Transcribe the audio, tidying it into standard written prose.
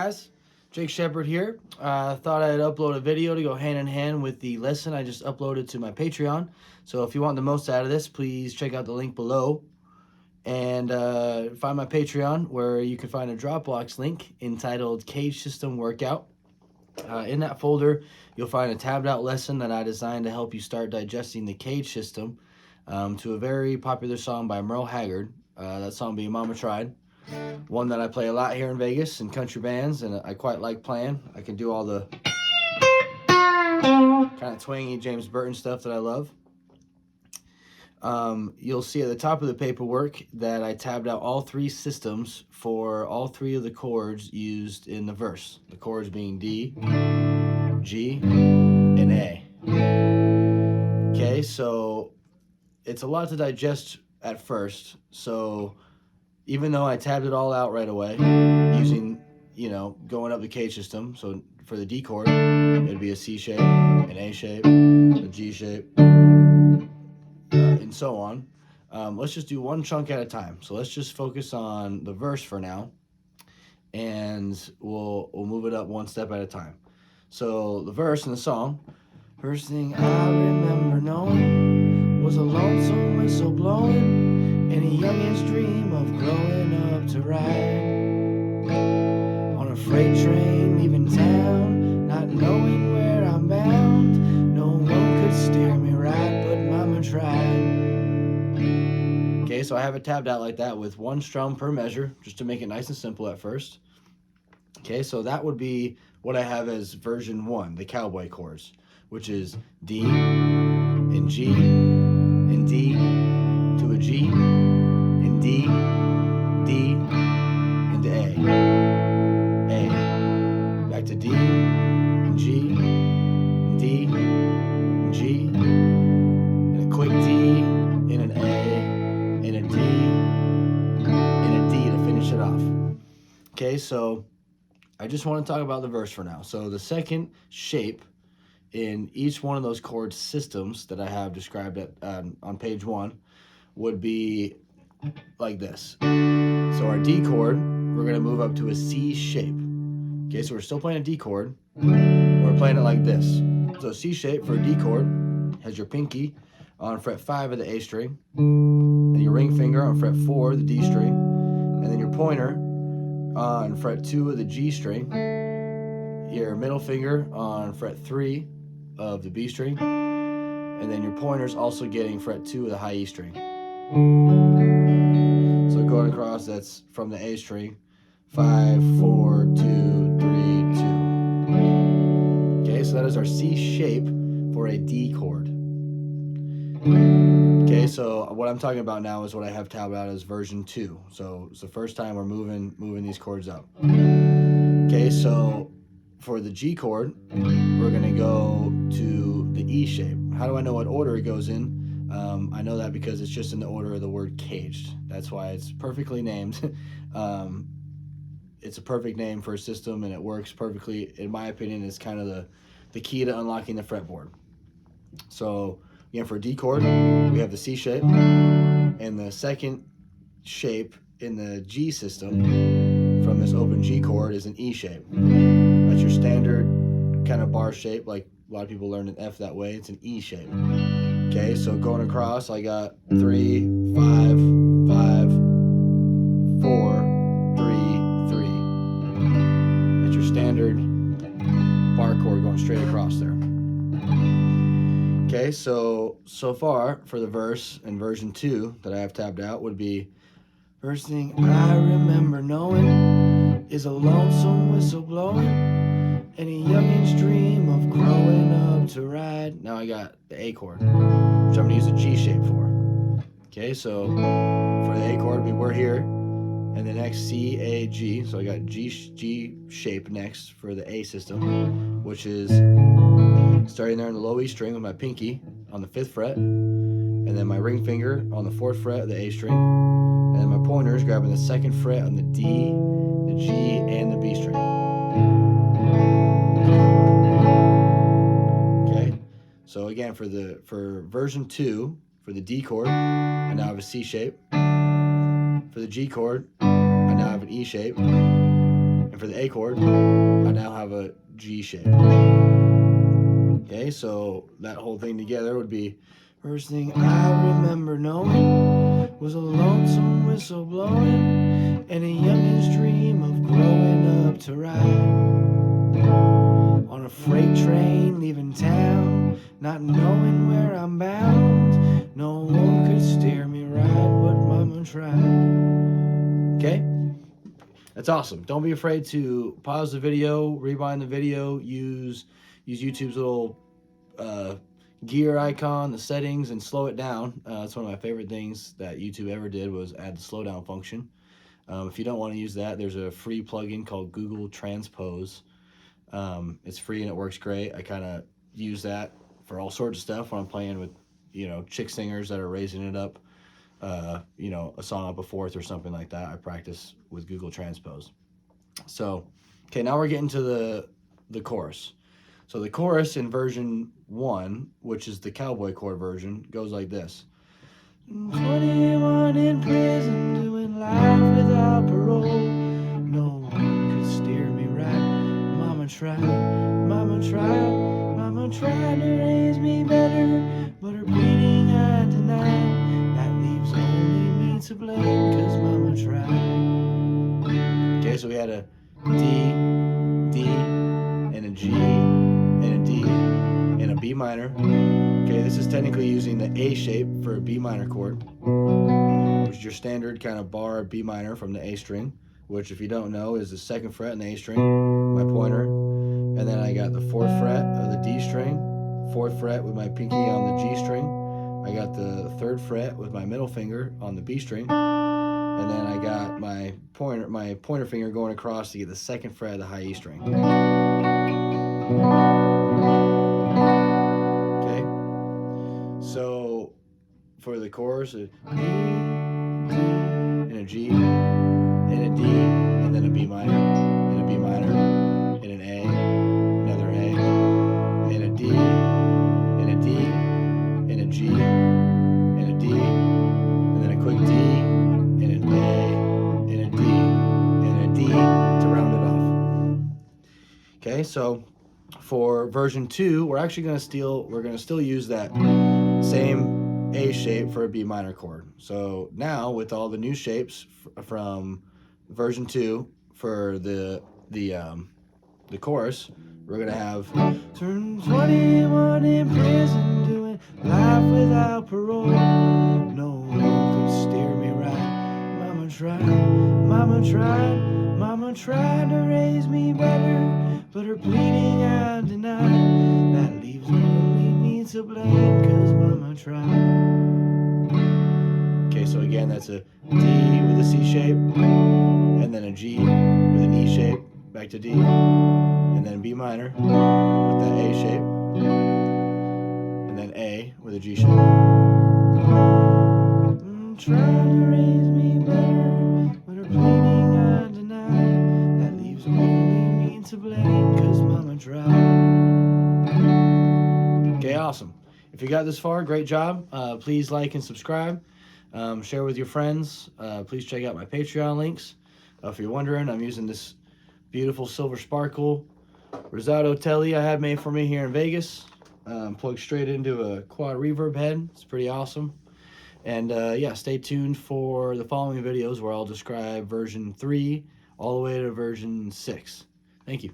guys? Jake Shepard here. Thought I'd upload a video to go hand in hand with the lesson I just uploaded to my Patreon. So if you want the most out of this, please check out the link below and find my Patreon, where you can find a Dropbox link entitled Cage System Workout. In that folder, you'll find a tabbed out lesson that I designed to help you start digesting the cage system to a very popular song by Merle Haggard. That song being Mama Tried. One that I play a lot here in Vegas in country bands, and I quite like playing. I can do all the kind of twangy James Burton stuff that I love. You'll see at the top of the paperwork that I tabbed out all three systems for all three of the chords used in the verse. The chords being D, G, and A. Okay, so it's a lot to digest at first. So even though I tabbed it all out right away using, going up the cage system. So for the D chord, it'd be a C shape, an A shape, a G shape, and so on. Let's just do one chunk at a time. So let's just focus on the verse for now, and we'll move it up one step at a time. So the verse in the song, first thing I remember knowing was a lonesome whistle blowing and a youngin's dream of growing up to ride on a freight train leaving town, not knowing where I'm bound. No one could steer me right, but Mama tried. Okay, so I have it tabbed out like that with one strum per measure, just to make it nice and simple at first. Okay, so that would be what I have as version 1, the cowboy chords, which is D and G and D to a G and D, D into A, back to D and G and D and G, and a quick D and an A and a D and a D to finish it off. Okay, so I just want to talk about the verse for now. So the second shape in each one of those chord systems that I have described on page 1 would be like this. So our D chord, we're going to move up to a C shape. Okay, so we're still playing a D chord. We're playing it like this. So C shape for a D chord has your pinky on fret 5 of the A string, and your ring finger on fret 4 of the D string, and then your pointer on fret 2 of the G string, your middle finger on fret 3 of the B string, and then your pointer's also getting fret 2 of the high E string. So going across, that's from the A string, 5, 4, 2, 3, 2. Okay, so that is our C shape for a D chord. Okay, so what I'm talking about now is what I have tabbed out as version 2. So it's the first time we're moving these chords up. Okay, so for the G chord, we're gonna go to the E shape. How do I know what order it goes in? I know that because it's just in the order of the word caged. That's why it's perfectly named. It's a perfect name for a system, and it works perfectly. In my opinion, it's kind of the key to unlocking the fretboard. So again, for D chord, we have the C shape, and the second shape in the G system from this open G chord is an E shape. That's your standard kind of bar shape, like a lot of people learn an F that way. It's an E shape. Okay, so going across, I got 3, 5, 5, 4, 3, 3. That's your standard bar chord going straight across there. Okay, so far for the verse in version 2 that I have tabbed out would be, first thing I remember knowing is a lonesome whistle blowing and a youngin's dream of growing up to ride. Now I got the A chord, which I'm going to use a G shape for. Okay, so for the A chord, we're here, and the next C, A, G. So I got G shape next for the A system, which is starting there in the low E string with my pinky on the 5th fret, and then my ring finger on the 4th fret of the A string, and then my pointer's grabbing the 2nd fret on the D, the G, and the B string. Okay, so again, for version 2, for the D chord, I now have a C shape. For the G chord, I now have an E shape. And And for the A chord, I now have a G shape. Okay, so that whole thing together would be, first thing I remember knowing was a lonesome whistle blowing and a youngin's dream of growing up to ride on a freight train leaving town, not knowing where I'm bound. No one could steer me right, but mama tried. Okay? That's awesome. Don't be afraid to pause the video, rewind the video, use YouTube's little gear icon, the settings, and slow it down. That's one of my favorite things that YouTube ever did, was add the slow down function. If you don't want to use that, there's a free plugin called Google Transpose. It's free and it works great. I kind of use that for all sorts of stuff when I'm playing with, you know, chick singers that are raising it up, you know, a song up a fourth or something like that. I practice with Google Transpose. So, okay, now we're getting to the chorus. So the chorus in version 1, which is the cowboy chord version, goes like this. 21 in prison, doing life without parole. No one could steer me right. Mama tried, mama tried, mama tried to raise me better, but her pleading I denied. That leaves only me to blame, 'cause mama tried. Okay, so we had a D, D, and a G, and a D, and a B minor. Okay, this is technically using the A shape for a B minor chord, which is your standard kind of bar B minor from the A string, which, if you don't know, is the 2nd fret in the A string, my pointer, and then I got the 4th fret of the D string, 4th fret with my pinky on the G string, I got the 3rd fret with my middle finger on the B string, and then I got my pointer finger going across to get the 2nd fret of the high E string. Okay, so for the chorus, a D, and a G, and a D, and then a B minor, and a B minor, and an A, another A, and a D, and a D, and a G, and a D, and then a quick D, and an A, and a D, and a D to round it off. Okay, so for version 2, we're actually going to still use that same A shape for a B minor chord. So now, with all the new shapes from version 2 for the chorus, we're gonna have turn 21 in prison, doing life without parole. No one could steer me right. Mama tried, mama tried, mama tried to raise me better, but her pleading I denied. That leaves only me to blame, 'cause mama tried. Okay, so again, that's a D with a C shape, and then a G with an E shape, back to D, and then B minor with that A shape, and then A with a G shape. Trying to raise me better, but her pleading I denied. That leaves only me to blame, 'cause mama tried. Okay, awesome. If you got this far, great job. Please like and subscribe. Share with your friends. Please check out my Patreon links. If you're wondering, I'm using this beautiful silver sparkle Rosado tele I had made for me here in Vegas. Plugged straight into a Quad Reverb head. It's pretty awesome. And yeah, stay tuned for the following videos where I'll describe version 3 all the way to version 6. Thank you.